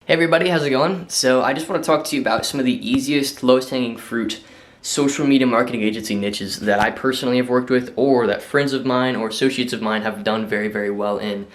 Hey everybody, how's it going? So I just want to talk to you about some of the easiest, lowest hanging fruit social media marketing agency niches that I personally have worked with, or that friends of mine or associates of mine have done very, very well in.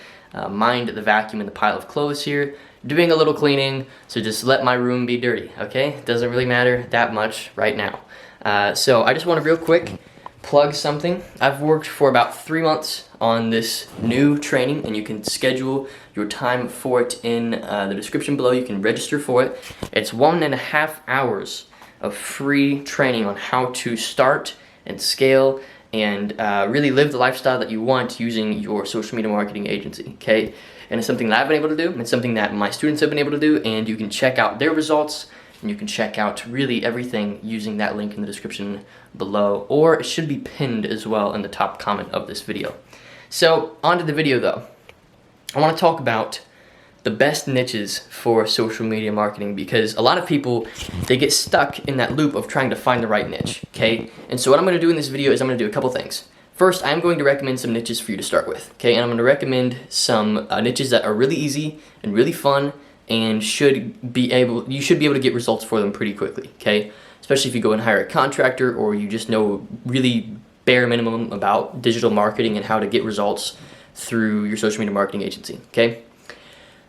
Mind the vacuum in the pile of clothes here, doing a little cleaning, so just let my room be dirty, okay? Doesn't really matter that much right now. So I just want to real quick plug something. I've worked for about 3 months on this new training, and you can schedule your time for it in the description below. You can register for it. It's 1.5 hours of free training on how to start and scale and really live the lifestyle that you want using your social media marketing agency, okay? And it's something that I've been able to do. It's something that my students have been able to do, and you can check out their results, and you can check out really everything using that link in the description below, or it should be pinned as well in the top comment of this video. So, on to the video though. I want to talk about the best niches for social media marketing, because a lot of people, they get stuck in that loop of trying to find the right niche, okay? And so what I'm going to do in this video is I'm going to do a couple things. First, I'm going to recommend some niches for you to start with, okay? And I'm going to recommend some niches that are really easy and really fun, and you should be able to get results for them pretty quickly, okay? Especially if you go and hire a contractor, or you just know really bare minimum about digital marketing and how to get results through your social media marketing agency, okay?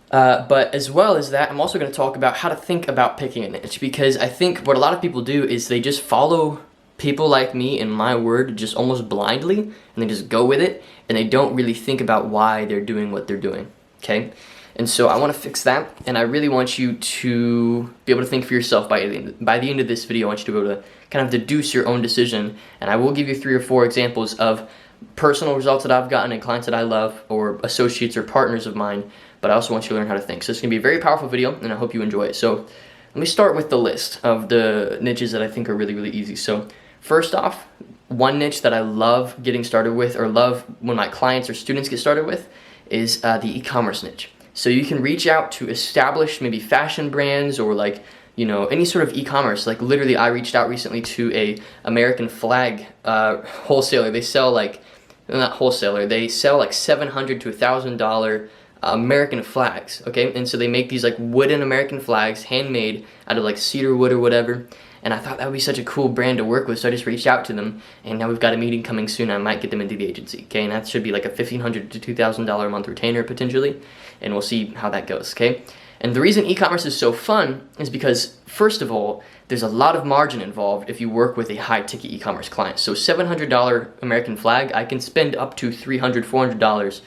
But as well as that, I'm also going to talk about how to think about picking a niche, because I think what a lot of people do is they just follow people like me, in my word, just almost blindly, and they just go with it, and they don't really think about why they're doing what they're doing, okay? And so I want to fix that, and I really want you to be able to think for yourself by the end of this video. I want you to be able to kind of deduce your own decision, and I will give you 3 or 4 examples of personal results that I've gotten and clients that I love, or associates or partners of mine, but I also want you to learn how to think. So it's going to be a very powerful video, and I hope you enjoy it. So let me start with the list of the niches that I think are really, really easy. So first off, one niche that I love getting started with, or love when my clients or students get started with, is the e-commerce niche. So you can reach out to established maybe fashion brands, or like, you know, any sort of e-commerce. Like literally I reached out recently to a American flag wholesaler. They sell like, not wholesaler, they sell like $700 to $1,000 American flags, okay? And so they make these like wooden American flags, handmade out of like cedar wood or whatever. And I thought that would be such a cool brand to work with, so I just reached out to them, and now we've got a meeting coming soon. I might get them into the agency, okay? And that should be like a $1,500 to $2,000 a month retainer potentially, and we'll see how that goes, okay? And the reason e-commerce is so fun is because, first of all, there's a lot of margin involved if you work with a high-ticket e-commerce client. So $700 American flag, I can spend up to $300, $400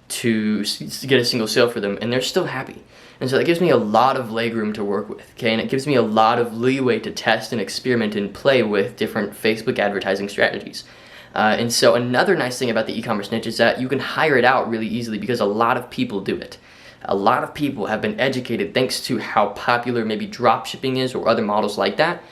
to get a single sale for them, and they're still happy. And so that gives me a lot of legroom to work with, okay? And it gives me a lot of leeway to test and experiment and play with different Facebook advertising strategies. And so another nice thing about the e-commerce niche is that you can hire it out really easily, because a lot of people do it. A lot of people have been educated thanks to how popular maybe drop shipping is, or other models like that.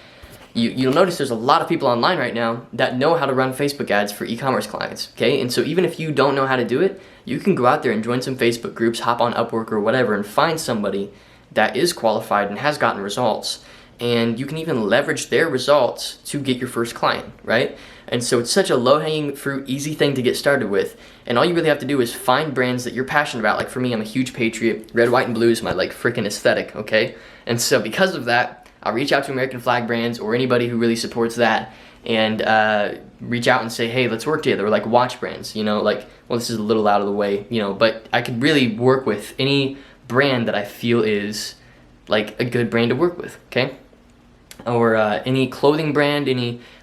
You'll notice there's a lot of people online right now that know how to run Facebook ads for e-commerce clients, okay? And so even if you don't know how to do it, you can go out there and join some Facebook groups, hop on Upwork or whatever, and find somebody that is qualified and has gotten results. And you can even leverage their results to get your first client, right? And so it's such a low-hanging fruit, easy thing to get started with. And all you really have to do is find brands that you're passionate about. Like for me, I'm a huge patriot. Red, white, and blue is my like freaking aesthetic, okay? And so because of that, I'll reach out to American flag brands or anybody who really supports that, and reach out and say, hey, let's work together. Or like watch brands, you know, like, well, this is a little out of the way, you know, but I could really work with any brand that I feel is like a good brand to work with, okay? Or any clothing brand,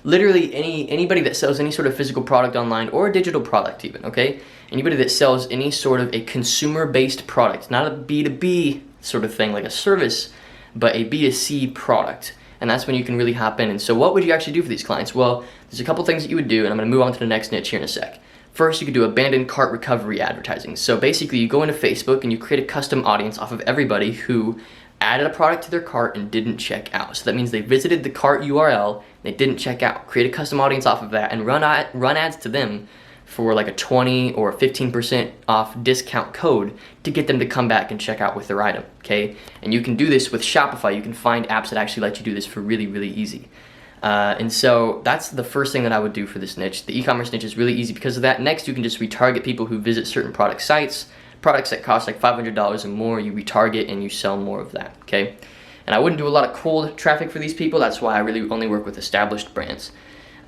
literally anybody that sells any sort of physical product online, or a digital product even, okay? Anybody that sells any sort of a consumer-based product, not a B2B sort of thing like a service, but a B2C product. And that's when you can really hop in. And so what would you actually do for these clients? Well, there's a couple things that you would do, and I'm going to move on to the next niche here in a sec. First, you could do abandoned cart recovery advertising. So basically, you go into Facebook and you create a custom audience off of everybody who added a product to their cart and didn't check out. So that means they visited the cart URL, they didn't check out. Create a custom audience off of that and run ads to them for like a 20 or 15% off discount code to get them to come back and check out with their item, okay? And you can do this with Shopify. You can find apps that actually let you do this for really, really easy. And so that's the first thing that I would do for this niche. The e-commerce niche is really easy because of that. Next, you can just retarget people who visit certain product sites, products that cost like $500 or more, you retarget and you sell more of that, okay? And I wouldn't do a lot of cold traffic for these people. That's why I really only work with established brands.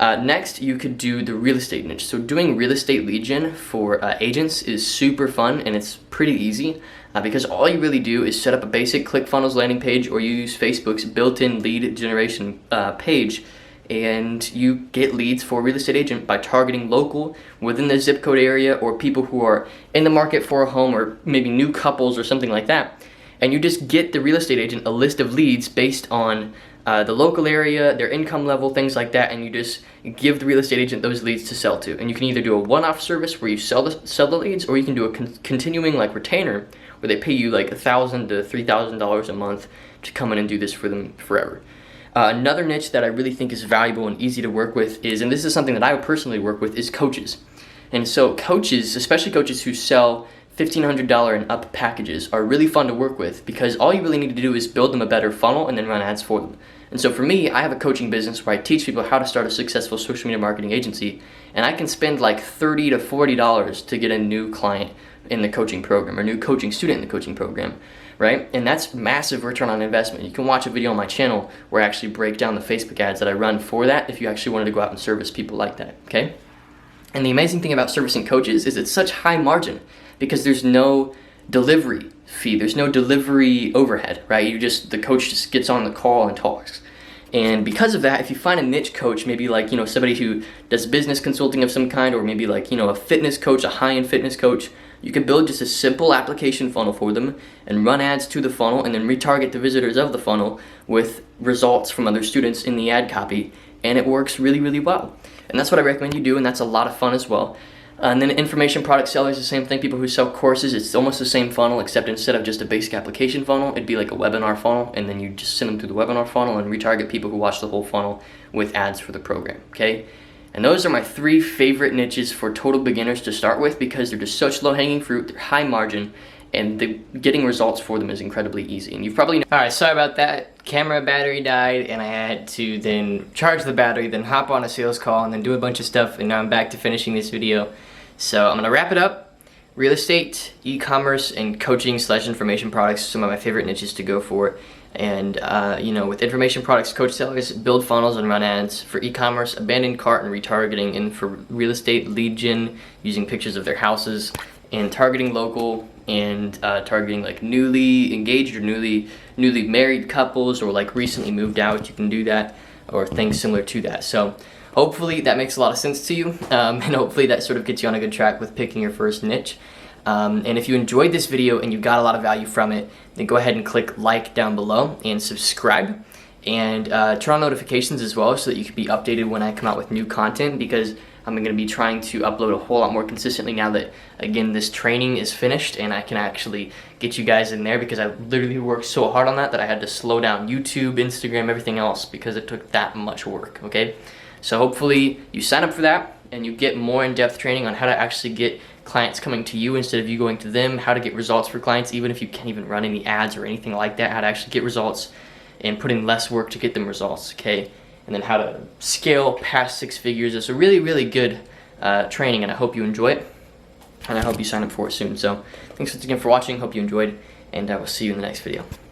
Next, you could do the real estate niche. So doing real estate lead gen for agents is super fun, and it's pretty easy because all you really do is set up a basic ClickFunnels landing page, or you use Facebook's built-in lead generation page, and you get leads for a real estate agent by targeting local within the zip code area, or people who are in the market for a home, or maybe new couples or something like that. And you just get the real estate agent a list of leads based on the local area, their income level, things like that, and you just give the real estate agent those leads to sell to. And you can either do a one-off service where you sell the leads, or you can do a continuing like retainer where they pay you like $1,000 to $3,000 a month to come in and do this for them forever. Another niche that I really think is valuable and easy to work with is, and this is something that I would personally work with, is coaches. And so coaches, especially coaches who sell $1,500 and up packages, are really fun to work with because all you really need to do is build them a better funnel and then run ads for them. And so for me, I have a coaching business where I teach people how to start a successful social media marketing agency, and I can spend like $30 to $40 to get a new client in the coaching program, or a new coaching student in the coaching program, right? And that's massive return on investment. You can watch a video on my channel where I actually break down the Facebook ads that I run for that if you actually wanted to go out and service people like that, okay? And the amazing thing about servicing coaches is it's such high margin because there's no delivery fee, there's no delivery overhead, right? The coach just gets on the call and talks. And because of that, if you find a niche coach, maybe like, somebody who does business consulting of some kind, or maybe like, a fitness coach, a high-end fitness coach, you can build just a simple application funnel for them and run ads to the funnel and then retarget the visitors of the funnel with results from other students in the ad copy, and it works really, really well. And that's what I recommend you do, and that's a lot of fun as well. And then information product sellers, the same thing. People who sell courses, it's almost the same funnel, except instead of just a basic application funnel, it'd be like a webinar funnel, and then you just send them through the webinar funnel and retarget people who watch the whole funnel with ads for the program, okay? And those are my 3 favorite niches for total beginners to start with because they're just such low-hanging fruit, they're high margin, and getting results for them is incredibly easy. And you've probably Alright, sorry about that. Camera battery died, and I had to then charge the battery, then hop on a sales call, and then do a bunch of stuff, and now I'm back to finishing this video. So I'm gonna wrap it up. Real estate, e-commerce, and coaching / information products, some of my favorite niches to go for. And with information products, coach sellers, build funnels and run ads. For e-commerce, abandoned cart and retargeting. And for real estate, lead gen, using pictures of their houses, and targeting local, and targeting like newly engaged or newly married couples, or like recently moved out. You can do that, or things similar to that. So hopefully that makes a lot of sense to you, and hopefully that sort of gets you on a good track with picking your first niche. And if you enjoyed this video and you got a lot of value from it, then go ahead and click like down below and subscribe, and turn on notifications as well so that you can be updated when I come out with new content, because I'm going to be trying to upload a whole lot more consistently now that, again, this training is finished and I can actually get you guys in there, because I literally worked so hard on that I had to slow down YouTube, Instagram, everything else because it took that much work, okay? So hopefully you sign up for that and you get more in-depth training on how to actually get clients coming to you instead of you going to them, how to get results for clients even if you can't even run any ads or anything like that, how to actually get results and put in less work to get them results, okay? And then how to scale past 6 figures. It's a really, really good training, and I hope you enjoy it, and I hope you sign up for it soon. So thanks once again for watching, hope you enjoyed, and I will see you in the next video.